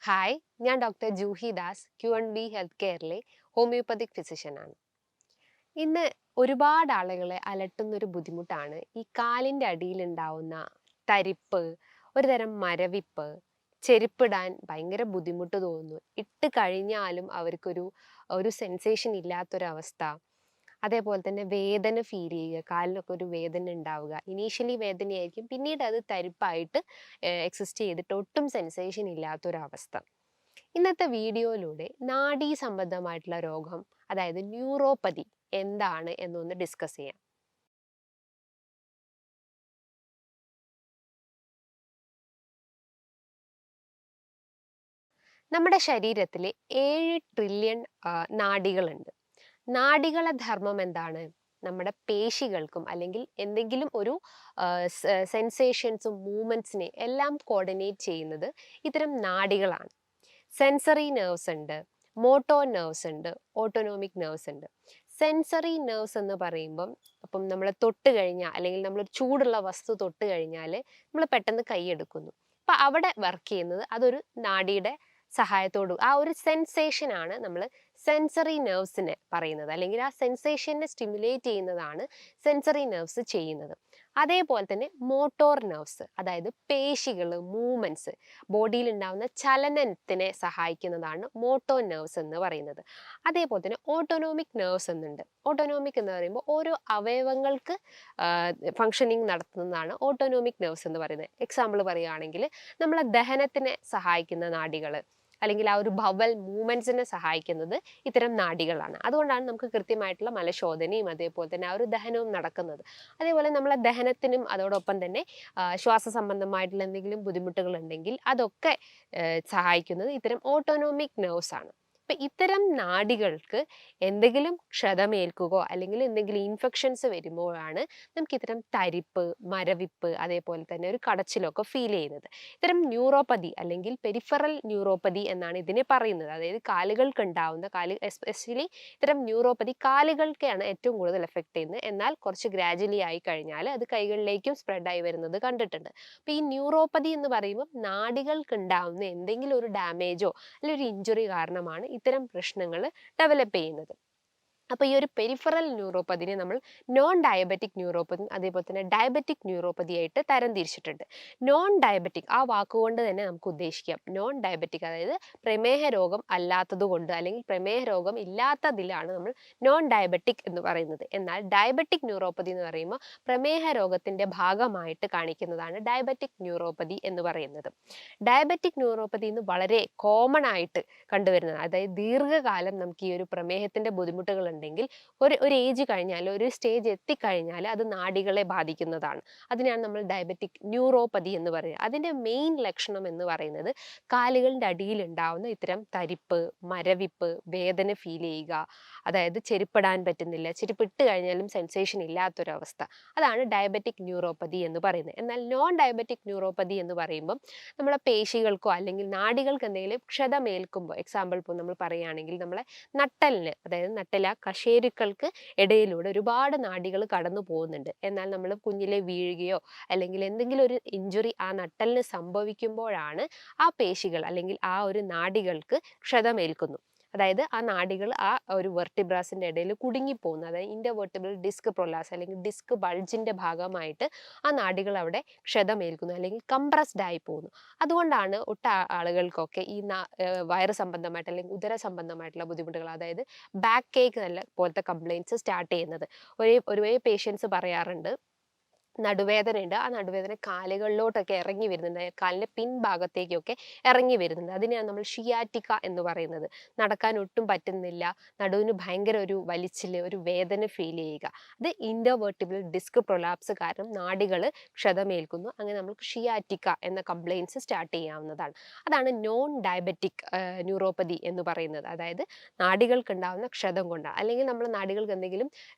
Hi, ഞാൻ doctor Juhi Das, Q&B health കെയറിലെ homeopathic ഫിസിഷ്യനാണ്. ഇന്ന് ഒരുപാട് ആളുകളെ അലട്ടുന്നൊരു ബുദ്ധിമുട്ടാണ് ഈ കാലിൻ്റെ അടിയിലുണ്ടാവുന്ന തരിപ്പ്, ഒരുതരം മരവിപ്പ്, ചെരുപ്പിടാൻ ഭയങ്കര ബുദ്ധിമുട്ട് തോന്നുന്നു. ഇട്ട് കഴിഞ്ഞാലും അവർക്കൊരു സെൻസേഷൻ ഇല്ലാത്തൊരവസ്ഥ. അതേപോലെ തന്നെ വേദന ഫീൽ ചെയ്യുക, കാലിനൊക്കെ ഒരു വേദന ഉണ്ടാവുക. ഇനീഷ്യലി വേദനയായിരിക്കും, പിന്നീട് അത് തരിപ്പായിട്ട് എക്സിസ്റ്റ് ചെയ്തിട്ട് ഒട്ടും സെൻസേഷൻ ഇല്ലാത്തൊരവസ്ഥ. ഇന്നത്തെ വീഡിയോയിലൂടെ നാഡീ സംബന്ധമായിട്ടുള്ള രോഗം, അതായത് ന്യൂറോപ്പതി എന്താണ് എന്നൊന്ന് ഡിസ്കസ് ചെയ്യാം. നമ്മുടെ ശരീരത്തിൽ 7 ട്രില്യൺ നാഡികളുണ്ട്. നാഡികളെ ധർമ്മം എന്താണ്? നമ്മുടെ പേശികൾക്കും അല്ലെങ്കിൽ എന്തെങ്കിലും ഒരു സെൻസേഷൻസും മൂവ്മെന്റ്സിനെ എല്ലാം കോർഡിനേറ്റ് ചെയ്യുന്നത് ഇത്തരം നാഡികളാണ്. സെൻസറി നെർവ്സ് ഉണ്ട്, മോട്ടോർ നെർവ്സ് ഉണ്ട്, ഓട്ടോണോമിക് നെർവ്സ് ഉണ്ട്. സെൻസറി നെർവ്സ് എന്ന് പറയുമ്പം അപ്പം നമ്മൾ തൊട്ട് കഴിഞ്ഞാൽ അല്ലെങ്കിൽ നമ്മളൊരു ചൂടുള്ള വസ്തു തൊട്ട് കഴിഞ്ഞാൽ നമ്മൾ പെട്ടെന്ന് കൈയെടുക്കുന്നു. അപ്പം അവിടെ വർക്ക് ചെയ്യുന്നത് അതൊരു നാഡിയുടെ സഹായത്തോടു ആ ഒരു സെൻസേഷൻ ആണ് നമ്മൾ സെൻസറി നെർവ്സിനെ പറയുന്നത്, അല്ലെങ്കിൽ ആ സെൻസേഷനെ സ്റ്റിമുലേറ്റ് ചെയ്യുന്നതാണ് സെൻസറി നെർവ്സ് ചെയ്യുന്നത്. അതേപോലെ തന്നെ മോട്ടോർ നെർവ്സ്, അതായത് പേശികൾ, മൂവ്മെന്റ്സ്, ബോഡിയിൽ ഉണ്ടാകുന്ന ചലനത്തിനെ സഹായിക്കുന്നതാണ് മോട്ടോർ നെർവ്സ് എന്ന് പറയുന്നത്. അതേപോലെ തന്നെ ഓട്ടോണോമിക് നെർവ്സ് എന്നുണ്ട്. ഓട്ടോണോമിക് എന്ന് പറയുമ്പോൾ ഓരോ അവയവങ്ങൾക്ക് ഫങ്ഷനിങ് നടത്തുന്നതാണ് ഓട്ടോണോമിക് നെർവ്സ് എന്ന് പറയുന്നത്. എക്സാമ്പിൾ പറയുകയാണെങ്കിൽ നമ്മളെ ദഹനത്തിനെ സഹായിക്കുന്ന നാഡികൾ, അല്ലെങ്കിൽ ആ ഒരു ബവൽ മൂവ്മെന്റ്സിനെ സഹായിക്കുന്നത് ഇത്തരം നാഡികളാണ്. അതുകൊണ്ടാണ് നമുക്ക് കൃത്യമായിട്ടുള്ള മലശോധനയും അതേപോലെ തന്നെ ആ ഒരു ദഹനവും നടക്കുന്നത്. അതേപോലെ നമ്മളെ ദഹനത്തിനും അതോടൊപ്പം തന്നെ ശ്വാസ സംബന്ധമായിട്ടുള്ള എന്തെങ്കിലും ബുദ്ധിമുട്ടുകൾ ഉണ്ടെങ്കിൽ അതൊക്കെ സഹായിക്കുന്നത് ഇത്തരം ഓട്ടോണോമിക് നെർവ്സ് ആണ്. അപ്പം ഇത്തരം നാഡികൾക്ക് എന്തെങ്കിലും ക്ഷതമേൽക്കുകയോ അല്ലെങ്കിൽ എന്തെങ്കിലും ഇൻഫെക്ഷൻസ് വരുമ്പോഴാണ് നമുക്ക് ഇത്തരം തരിപ്പ്, മരവിപ്പ്, അതേപോലെ തന്നെ ഒരു കടച്ചിലൊക്കെ ഫീൽ ചെയ്യുന്നത്. ഇത്തരം ന്യൂറോപ്പതി അല്ലെങ്കിൽ പെരിഫറൽ ന്യൂറോപ്പതി എന്നാണ് ഇതിനെ പറയുന്നത്. അതായത് കാലുകൾക്ക് ഉണ്ടാവുന്ന എസ്പെഷ്യലി ഇത്തരം ന്യൂറോപ്പതി കാലുകൾക്കാണ് ഏറ്റവും കൂടുതൽ എഫക്ട് ചെയ്യുന്നത്. എന്നാൽ കുറച്ച് ഗ്രാജുവലി ആയി കഴിഞ്ഞാൽ അത് കൈകളിലേക്കും സ്പ്രെഡായി വരുന്നത് കണ്ടിട്ടുണ്ട്. അപ്പോൾ ഈ ന്യൂറോപ്പതി എന്ന് പറയുമ്പോൾ നാഡികൾക്ക് ഉണ്ടാവുന്ന എന്തെങ്കിലും ഒരു ഡാമേജോ അല്ലെങ്കിൽ ഒരു ഇഞ്ചുറി കാരണമാണ് ഇത്തരം പ്രശ്നങ്ങൾ ഡെവലപ്പ് ചെയ്യുന്നത്. അപ്പോൾ ഈ ഒരു പെരിഫറൽ ന്യൂറോപ്പതിനെ നമ്മൾ നോൺ ഡയബറ്റിക് ന്യൂറോപ്പതി അതേപോലെ തന്നെ ഡയബറ്റിക് ന്യൂറോപ്പതി ആയിട്ട് തരംതിരിച്ചിട്ടുണ്ട്. നോൺ ഡയബറ്റിക് ആ വാക്കുകൊണ്ട് തന്നെ നമുക്ക് ഉദ്ദേശിക്കാം. നോൺ ഡയബറ്റിക് അതായത് പ്രമേഹ രോഗം അല്ലാത്തത് കൊണ്ട് അല്ലെങ്കിൽ പ്രമേഹ രോഗം ഇല്ലാത്തതിലാണ് നമ്മൾ നോൺ ഡയബറ്റിക് എന്ന് പറയുന്നത്. എന്നാൽ ഡയബറ്റിക് ന്യൂറോപ്പതി എന്ന് പറയുമ്പോൾ പ്രമേഹ രോഗത്തിന്റെ ഭാഗമായിട്ട് കാണിക്കുന്നതാണ് ഡയബറ്റിക് ന്യൂറോപ്പതി എന്ന് പറയുന്നത്. ഡയബറ്റിക് ന്യൂറോപ്പതി എന്ന് വളരെ കോമൺ ആയിട്ട് കണ്ടുവരുന്നത്, അതായത് ദീർഘകാലം നമുക്ക് ഈ ഒരു പ്രമേഹത്തിന്റെ ബുദ്ധിമുട്ടുകൾ ഉണ്ടെങ്കിൽ ഒരു ഏജ് കഴിഞ്ഞാൽ, ഒരു സ്റ്റേജ് എത്തിക്കഴിഞ്ഞാൽ അത് നാഡികളെ ബാധിക്കുന്നതാണ്. അതിനാണ് നമ്മൾ ഡയബറ്റിക് ന്യൂറോപ്പതി എന്ന് പറയുന്നത്. അതിൻ്റെ മെയിൻ ലക്ഷണം എന്ന് പറയുന്നത് കാലുകളുടെ അടിയിൽ ഉണ്ടാവുന്ന ഇത്തരം തരിപ്പ്, മരവിപ്പ്, വേദന ഫീൽ ചെയ്യുക, അതായത് ചെരുപ്പിടാൻ പറ്റുന്നില്ല, ചെരുപ്പിട്ട് കഴിഞ്ഞാലും സെൻസേഷൻ ഇല്ലാത്തൊരവസ്ഥ. അതാണ് ഡയബറ്റിക് ന്യൂറോപ്പതി എന്ന് പറയുന്നത്. എന്നാൽ നോൺ ഡയബറ്റിക് ന്യൂറോപ്പതി എന്ന് പറയുമ്പം നമ്മളെ പേശികൾക്കോ അല്ലെങ്കിൽ നാഡികൾക്ക് എന്തെങ്കിലും ക്ഷതമേൽക്കുമ്പോൾ, എക്സാമ്പിൾ ഇപ്പോൾ നമ്മൾ പറയുകയാണെങ്കിൽ നമ്മളെ നട്ടലിന്, അതായത് നട്ടല കശേരുക്കൾക്ക് ഇടയിലൂടെ ഒരുപാട് നാഡികൾ കടന്നു പോകുന്നുണ്ട്. എന്നാൽ നമ്മൾ കുഞ്ഞിലെ വീഴുകയോ അല്ലെങ്കിൽ എന്തെങ്കിലും ഒരു ഇഞ്ചുറി ആ നട്ടലിന് സംഭവിക്കുമ്പോഴാണ് ആ പേശികൾ അല്ലെങ്കിൽ ആ ഒരു നാഡികൾക്ക് ക്ഷതമേൽക്കുന്നു. അതായത് ആ നാഡികൾ ആ ഒരു വെർട്ടിബ്രാസിന്റെ ഇടയിൽ കുടുങ്ങിപ്പോകുന്നു. അതായത് ഇന്റർവെർട്ടിബ്രൽ ഡിസ്ക് പ്രൊലാപ്സ് അല്ലെങ്കിൽ ഡിസ്ക് ബൾജിന്റെ ഭാഗമായിട്ട് ആ നാഡികൾ അവിടെ ക്ഷതമേൽക്കുന്നു അല്ലെങ്കിൽ കംപ്രസ്ഡ് ആയി പോകുന്നു. അതുകൊണ്ടാണ് ആളുകൾക്കൊക്കെ ഈ വയറ് സംബന്ധമായിട്ട് അല്ലെങ്കിൽ ഉദര സംബന്ധമായിട്ടുള്ള ബുദ്ധിമുട്ടുകൾ, അതായത് ബാക്ക് കേക്ക് പോലത്തെ കംപ്ലയിൻറ്റ്സ് സ്റ്റാർട്ട് ചെയ്യുന്നത്. ഒരേ പേഷ്യൻസ് പറയാറുണ്ട് നടുവേദനയുണ്ട്, ആ നടുവേദന കാലുകളിലോട്ടൊക്കെ ഇറങ്ങി വരുന്നുണ്ട്, കാലിൻ്റെ പിൻഭാഗത്തേക്കൊക്കെ ഇറങ്ങി വരുന്നുണ്ട്. അതിനെയാണ് നമ്മൾ ഷിയാറ്റിക്ക എന്ന് പറയുന്നത്. നടക്കാൻ ഒട്ടും പറ്റുന്നില്ല, നടുവിന് ഭയങ്കര ഒരു വലിച്ചില്, ഒരു വേദന ഫീൽ ചെയ്യുക. അത് ഇന്റർവെർട്ടിബ്രൽ ഡിസ്ക് പ്രൊലാപ്സ് കാരണം നാഡികൾ ക്ഷതമേൽക്കുന്നു. അങ്ങനെ നമുക്ക് ഷിയാറ്റിക്ക എന്ന കംപ്ലയിൻറ്റ്സ് സ്റ്റാർട്ട് ചെയ്യാവുന്നതാണ്. അതാണ് നോൺ ഡയബറ്റിക് ന്യൂറോപ്പതി എന്ന് പറയുന്നത്. അതായത് നാഡികൾക്ക് ഉണ്ടാകുന്ന ക്ഷതം കൊണ്ടാണ്, അല്ലെങ്കിൽ നമ്മുടെ നാഡികൾക്ക് എന്തെങ്കിലും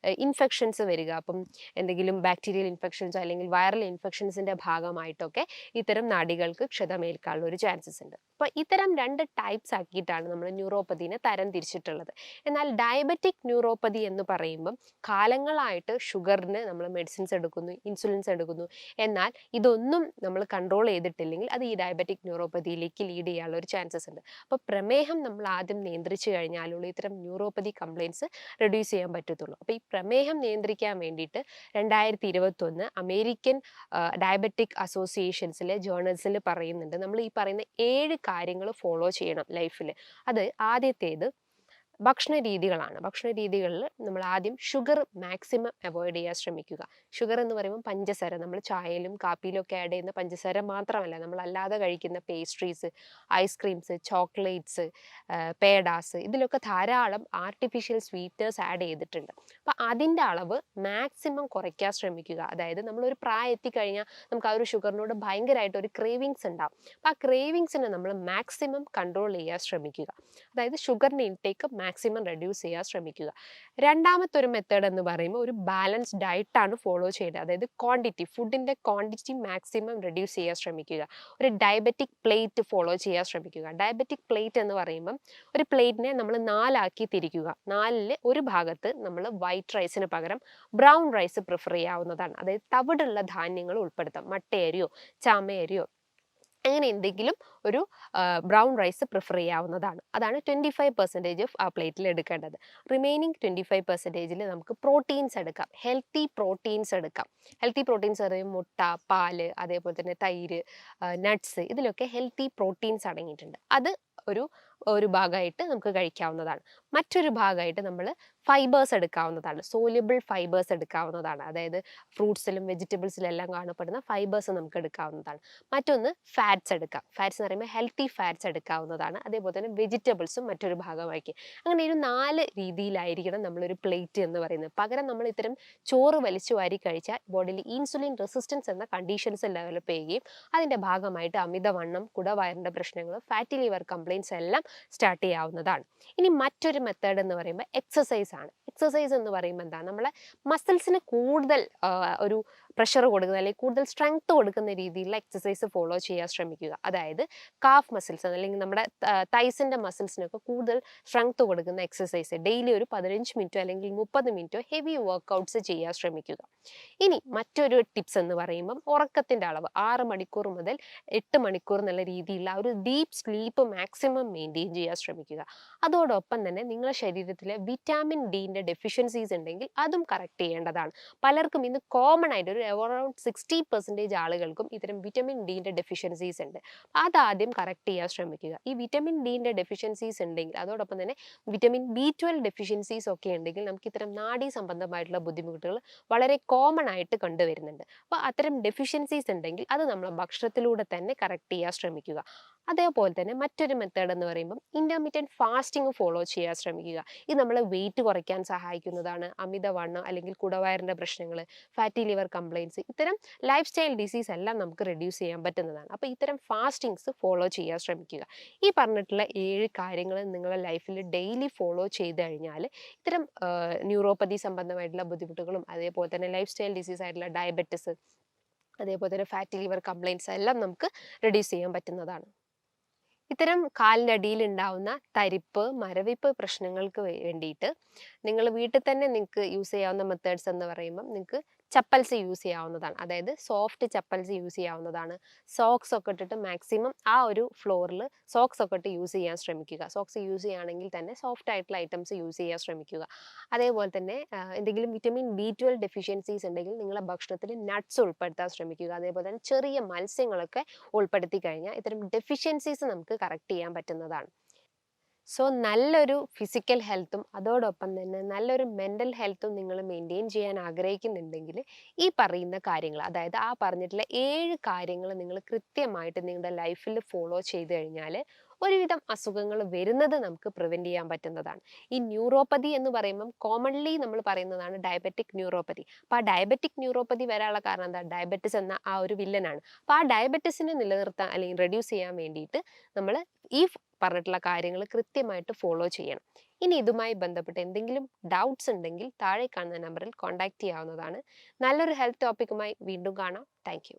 ഇൻഫെക്ഷൻസ് വരിക, അപ്പം എന്തെങ്കിലും ബാക്ടീരിയൽ ഇൻഫെക്ഷൻസ് ഇൻഫെക്ഷൻസോ അല്ലെങ്കിൽ വൈറൽ ഇൻഫെക്ഷൻസിന്റെ ഭാഗമായിട്ടൊക്കെ ഇത്തരം നാഡികൾക്ക് ക്ഷതമേൽക്കാനുള്ള ഒരു ചാൻസസ് ഉണ്ട്. അപ്പോൾ ഇത്തരം 2 ടൈപ്സ് ആക്കിയിട്ടാണ് നമ്മൾ ന്യൂറോപ്പതിനെ തരം തിരിച്ചിട്ടുള്ളത്. എന്നാൽ ഡയബറ്റിക് ന്യൂറോപ്പതി എന്ന് പറയുമ്പം കാലങ്ങളായിട്ട് ഷുഗറിന് നമ്മൾ മെഡിസിൻസ് എടുക്കുന്നു, ഇൻസുലിൻസ് എടുക്കുന്നു. എന്നാൽ ഇതൊന്നും നമ്മൾ കൺട്രോൾ ചെയ്തിട്ടില്ലെങ്കിൽ അത് ഈ ഡയബറ്റിക് ന്യൂറോപ്പതിയിലേക്ക് ലീഡ് ചെയ്യാനുള്ള ഒരു ചാൻസസ് ഉണ്ട്. അപ്പോൾ പ്രമേഹം നമ്മൾ ആദ്യം നിയന്ത്രിച്ചു കഴിഞ്ഞാലുള്ള ഇത്തരം ന്യൂറോപ്പതി കംപ്ലയിൻസ് റെഡ്യൂസ് ചെയ്യാൻ പറ്റത്തുള്ളൂ. അപ്പോൾ ഈ പ്രമേഹം നിയന്ത്രിക്കാൻ വേണ്ടിയിട്ട് 2021 അമേരിക്കൻ ഡയബറ്റിക് അസോസിയേഷൻസിലെ ജേർണൽസിൽ പറയുന്നുണ്ട്, നമ്മൾ ഈ പറയുന്ന 7 കാര്യങ്ങൾ ഫോളോ ചെയ്യണം ലൈഫിൽ. അത് ആദ്യത്തേത് ഭക്ഷണ രീതികളാണ്. ഭക്ഷണ രീതികളിൽ നമ്മൾ ആദ്യം ഷുഗർ മാക്സിമം അവോയ്ഡ് ചെയ്യാൻ ശ്രമിക്കുക. ഷുഗർ എന്ന് പറയുമ്പോൾ പഞ്ചസാര, നമ്മൾ ചായയിലും കാപ്പിയിലും ഒക്കെ ആഡ് ചെയ്യുന്ന പഞ്ചസാര മാത്രമല്ല, നമ്മൾ അല്ലാതെ കഴിക്കുന്ന പേസ്ട്രീസ്, ഐസ്ക്രീംസ്, ചോക്ലേറ്റ്സ്, പേഡാസ്, ഇതിലൊക്കെ ധാരാളം ആർട്ടിഫിഷ്യൽ സ്വീറ്റ്നേഴ്സ് ആഡ് ചെയ്തിട്ടുണ്ട്. അപ്പം അതിൻ്റെ അളവ് മാക്സിമം കുറയ്ക്കാൻ ശ്രമിക്കുക. അതായത് നമ്മളൊരു പ്രായം എത്തിക്കഴിഞ്ഞാൽ നമുക്ക് ആ ഒരു ഷുഗറിനോട് ഭയങ്കരമായിട്ട് ഒരു ക്രേവിങ്സ് ഉണ്ടാവും. അപ്പം ആ ക്രേവിങ്സിനെ നമ്മൾ മാക്സിമം കൺട്രോൾ ചെയ്യാൻ ശ്രമിക്കുക. അതായത് ഷുഗറിൻ്റെ ഇൻടേക്ക് മാക്സിമം റെഡ്യൂസ് ചെയ്യാൻ ശ്രമിക്കുക. രണ്ടാമത്തെ ഒരു മെത്തേഡ് എന്ന് പറയുമ്പോൾ ഒരു ബാലൻസ് ഡയറ്റാണ് ഫോളോ ചെയ്യേണ്ടത്. അതായത് ക്വാണ്ടിറ്റി, ഫുഡിൻ്റെ ക്വാണ്ടിറ്റി മാക്സിമം റെഡ്യൂസ് ചെയ്യാൻ ശ്രമിക്കുക. ഒരു ഡയബറ്റിക് പ്ലേറ്റ് ഫോളോ ചെയ്യാൻ ശ്രമിക്കുക. ഡയബറ്റിക് പ്ലേറ്റ് എന്ന് പറയുമ്പം ഒരു പ്ലേറ്റിനെ നമ്മൾ 4 ആക്കി തിരിക്കുക. 4-ൽ ഒരു ഭാഗത്ത് നമ്മൾ വൈറ്റ് റൈസിന് പകരം ബ്രൗൺ റൈസ് പ്രിഫർ ചെയ്യാവുന്നതാണ്. അതായത് തവിടുള്ള ധാന്യങ്ങൾ ഉൾപ്പെടുത്താം. മട്ടയരിയോ ചാമയരിയോ അങ്ങനെ എന്തെങ്കിലും ഒരു ബ്രൗൺ റൈസ് പ്രിഫർ ചെയ്യാവുന്നതാണ്. അതാണ് 25% ഓഫ് ആ പ്ലേറ്റിൽ എടുക്കേണ്ടത്. റിമൈനിങ് 25%-ൽ നമുക്ക് പ്രോട്ടീൻസ് എടുക്കാം, ഹെൽത്തി പ്രോട്ടീൻസ് എടുക്കാം. ഹെൽത്തി പ്രോട്ടീൻസ് പറയുമ്പോൾ മുട്ട, പാല്, അതേപോലെ തന്നെ തൈര്, നട്ട്സ്, ഇതിലൊക്കെ ഹെൽത്തി പ്രോട്ടീൻസ് അടങ്ങിയിട്ടുണ്ട്. അത് ഒരു ഭാഗമായിട്ട് നമുക്ക് കഴിക്കാവുന്നതാണ്. മറ്റൊരു ഭാഗമായിട്ട് നമ്മൾ ഫൈബേഴ്സ് എടുക്കാവുന്നതാണ്, സോല്യുബിൾ ഫൈബേഴ്സ് എടുക്കാവുന്നതാണ്. അതായത് ഫ്രൂട്ട്സിലും വെജിറ്റബിൾസിലും എല്ലാം കാണപ്പെടുന്ന ഫൈബേഴ്സ് നമുക്ക് എടുക്കാവുന്നതാണ്. മറ്റൊന്ന് ഫാറ്റ്സ് എടുക്കാം. ഫാറ്റ്സ് എന്ന് പറയുമ്പോൾ ഹെൽത്തി ഫാറ്റ്സ് എടുക്കാവുന്നതാണ്. അതേപോലെ തന്നെ വെജിറ്റബിൾസും മറ്റൊരു ഭാഗമാക്കി. അങ്ങനെ ഒരു 4 രീതിയിലായിരിക്കണം നമ്മളൊരു പ്ലേറ്റ് എന്ന് പറയുന്നത്. പകരം നമ്മൾ ഇത്തരം ചോറ് വലിച്ചു വാരി കഴിച്ചാൽ ബോഡിയിൽ ഇൻസുലിൻ റെസിസ്റ്റൻസ് എന്ന കണ്ടീഷൻസ് ഡെവലപ്പ് ചെയ്യുകയും അതിൻ്റെ ഭാഗമായിട്ട് അമിതവണ്ണം, കുടവയറിൻ്റെ പ്രശ്നങ്ങൾ, ഫാറ്റി ലിവർ കംപ്ലയിൻസ് എല്ലാം സ്റ്റാർട്ട് ചെയ്യാവുന്നതാണ്. ഇനി മറ്റൊരു മെത്തേഡ് എന്ന് പറയുമ്പോൾ എക്സസൈസ് ആണ്. എക്സസൈസ് എന്ന് പറയുമ്പോൾ എന്താ, നമ്മളെ മസിൽസിന് കൂടുതൽ ഒരു പ്രഷർ കൊടുക്കുന്ന അല്ലെങ്കിൽ കൂടുതൽ സ്ട്രെങ്ത് കൊടുക്കുന്ന രീതിയിലുള്ള എക്സസൈസ് ഫോളോ ചെയ്യാൻ ശ്രമിക്കുക. അതായത് കാഫ് മസിൽസ് അല്ലെങ്കിൽ നമ്മുടെ തൈസിൻ്റെ മസിൽസിനൊക്കെ കൂടുതൽ സ്ട്രെങ്ത് കൊടുക്കുന്ന എക്സസൈസ് ഡെയിലി ഒരു 15 മിനിറ്റോ അല്ലെങ്കിൽ 30 മിനിറ്റോ ഹെവി വർക്കൗട്ട്സ് ചെയ്യാൻ ശ്രമിക്കുക. ഇനി മറ്റൊരു ടിപ്സ് എന്ന് പറയുമ്പം ഉറക്കത്തിൻ്റെ അളവ് 6 മണിക്കൂർ മുതൽ 8 മണിക്കൂർ എന്നുള്ള രീതിയിലുള്ള ഒരു ഡീപ്പ് സ്ലീപ്പ് മാക്സിമം മെയിൻറ്റെയിൻ ചെയ്യാൻ ശ്രമിക്കുക. അതോടൊപ്പം തന്നെ നിങ്ങളുടെ ശരീരത്തിലെ വിറ്റാമിൻ ഡിൻ്റെ ഡെഫിഷ്യൻസീസ് ഉണ്ടെങ്കിൽ അതും കറക്റ്റ് ചെയ്യേണ്ടതാണ്. പലർക്കും ഇന്ന് കോമൺ ആയിട്ട് ഒരു അറൌണ്ട് 60% ആളുകൾക്കും ഇത്തരം വിറ്റമിൻ ഡിൻ്റെ ഡെഫിഷ്യൻസീസ് ഉണ്ട്. അതാദ്യം കറക്റ്റ് ചെയ്യാൻ ശ്രമിക്കുക. ഈ വിറ്റമിൻ ഡിൻ്റെ ഡെഫിഷ്യൻസീസ് ഉണ്ടെങ്കിൽ അതോടൊപ്പം തന്നെ വിറ്റമിൻ B12 ഡെഫിഷ്യൻസീസ് ഒക്കെ ഉണ്ടെങ്കിൽ നമുക്ക് ഇത്തരം നാഡീ സംബന്ധമായിട്ടുള്ള ബുദ്ധിമുട്ടുകൾ വളരെ കോമൺ ആയിട്ട് കണ്ടുവരുന്നുണ്ട്. അപ്പോൾ അത്തരം ഡെഫിഷ്യൻസീസ് ഉണ്ടെങ്കിൽ അത് നമ്മൾ ഭക്ഷണത്തിലൂടെ തന്നെ കറക്റ്റ് ചെയ്യാൻ ശ്രമിക്കുക. അതേപോലെ തന്നെ മറ്റൊരു മെത്തേഡ് എന്ന് പറയുമ്പോൾ ഇൻ്റർമീഡിയറ്റ് ഫാസ്റ്റിംഗ് ഫോളോ ചെയ്യാൻ ശ്രമിക്കുക. ഇത് നമ്മളെ വെയിറ്റ് കുറയ്ക്കാൻ സഹായിക്കുന്നതാണ്. അമിതവണ്ണം അല്ലെങ്കിൽ കുടവയറിൻ്റെ പ്രശ്നങ്ങൾ, ഫാറ്റി ലിവർ കംപ്ലയിൻസ്, ഇത്തരം ലൈഫ് സ്റ്റൈൽ ഡിസീസ് എല്ലാം നമുക്ക് റെഡ്യൂസ് ചെയ്യാൻ പറ്റുന്നതാണ്. അപ്പോൾ ഇത്തരം ഫാസ്റ്റിങ്സ് ഫോളോ ചെയ്യാൻ ശ്രമിക്കുക. ഈ പറഞ്ഞിട്ടുള്ള 7 കാര്യങ്ങൾ നിങ്ങളുടെ ലൈഫിൽ ഡെയിലി ഫോളോ ചെയ്ത് കഴിഞ്ഞാൽ ഇത്തരം ന്യൂറോപ്പതി സംബന്ധമായിട്ടുള്ള ബുദ്ധിമുട്ടുകളും അതേപോലെ തന്നെ ലൈഫ് സ്റ്റൈൽ ഡിസീസ് ആയിട്ടുള്ള ഡയബറ്റിസ്, അതേപോലെ തന്നെ ഫാറ്റി ലിവർ കംപ്ലയിൻസ് എല്ലാം നമുക്ക് റെഡ്യൂസ് ചെയ്യാൻ പറ്റുന്നതാണ്. ഇത്തരം കാലിൻ്റെ അടിയിൽ ഉണ്ടാവുന്ന തരിപ്പ്, മരവിപ്പ് പ്രശ്നങ്ങൾക്ക് വേണ്ടിയിട്ട് നിങ്ങൾ വീട്ടിൽ തന്നെ നിങ്ങൾക്ക് യൂസ് ചെയ്യാവുന്ന മെത്തേഡ്സ് എന്ന് പറയുമ്പം നിങ്ങൾക്ക് ചപ്പൽസ് യൂസ് ചെയ്യാവുന്നതാണ്. അതായത് സോഫ്റ്റ് ചപ്പൽസ് യൂസ് ചെയ്യാവുന്നതാണ്. സോക്സ് ഒക്കെ ഇട്ടിട്ട് മാക്സിമം ആ ഒരു ഫ്ലോറിൽ സോക്സ് ഒക്കെ ഇട്ട് യൂസ് ചെയ്യാൻ ശ്രമിക്കുക. സോക്സ് യൂസ് ചെയ്യുകയാണെങ്കിൽ തന്നെ സോഫ്റ്റ് ആയിട്ടുള്ള ഐറ്റംസ് യൂസ് ചെയ്യാൻ ശ്രമിക്കുക. അതേപോലെ തന്നെ എന്തെങ്കിലും വിറ്റമിൻ B12 ഡെഫിഷ്യൻസീസ് ഉണ്ടെങ്കിൽ നിങ്ങളുടെ ഭക്ഷണത്തിൽ നട്ട്സ് ഉൾപ്പെടുത്താൻ ശ്രമിക്കുക. അതേപോലെ തന്നെ ചെറിയ മത്സ്യങ്ങളൊക്കെ ഉൾപ്പെടുത്തി കഴിഞ്ഞാൽ ഇത്തരം ഡെഫിഷ്യൻസീസ് നമുക്ക് കറക്റ്റ് ചെയ്യാൻ പറ്റുന്നതാണ്. സോ നല്ലൊരു ഫിസിക്കൽ ഹെൽത്തും അതോടൊപ്പം തന്നെ നല്ലൊരു മെൻ്റൽ ഹെൽത്തും നിങ്ങൾ മെയിൻറ്റെയിൻ ചെയ്യാൻ ആഗ്രഹിക്കുന്നുണ്ടെങ്കിൽ ഈ പറയുന്ന കാര്യങ്ങൾ, അതായത് ആ പറഞ്ഞിട്ടുള്ള 7 കാര്യങ്ങൾ നിങ്ങൾ കൃത്യമായിട്ട് നിങ്ങളുടെ ലൈഫിൽ ഫോളോ ചെയ്ത് കഴിഞ്ഞാൽ ഒരുവിധം അസുഖങ്ങൾ വരുന്നത് നമുക്ക് പ്രിവെൻറ്റ് ചെയ്യാൻ പറ്റുന്നതാണ്. ഈ ന്യൂറോപ്പതി എന്ന് പറയുമ്പം കോമൺലി നമ്മൾ പറയുന്നതാണ് ഡയബറ്റിക് ന്യൂറോപ്പതി. അപ്പോൾ ആ ഡയബറ്റിക് ന്യൂറോപ്പതി വരാനുള്ള കാരണം എന്താ, ഡയബറ്റിസ് എന്ന ആ ഒരു വില്ലനാണ്. അപ്പോൾ ആ ഡയബറ്റിസിനെ നിലനിർത്താൻ അല്ലെങ്കിൽ റെഡ്യൂസ് ചെയ്യാൻ വേണ്ടിയിട്ട് നമ്മൾ ഈ പറഞ്ഞിട്ടുള്ള കാര്യങ്ങൾ കൃത്യമായിട്ട് ഫോളോ ചെയ്യണം. ഇനി ഇതുമായി ബന്ധപ്പെട്ട് എന്തെങ്കിലും ഡൗട്ട്സ് ഉണ്ടെങ്കിൽ താഴെ കാണുന്ന നമ്പറിൽ കോൺടാക്ട് ചെയ്യാവുന്നതാണ്. നല്ലൊരു ഹെൽത്ത് ടോപ്പിക്കുമായി വീണ്ടും കാണാം. Thank you.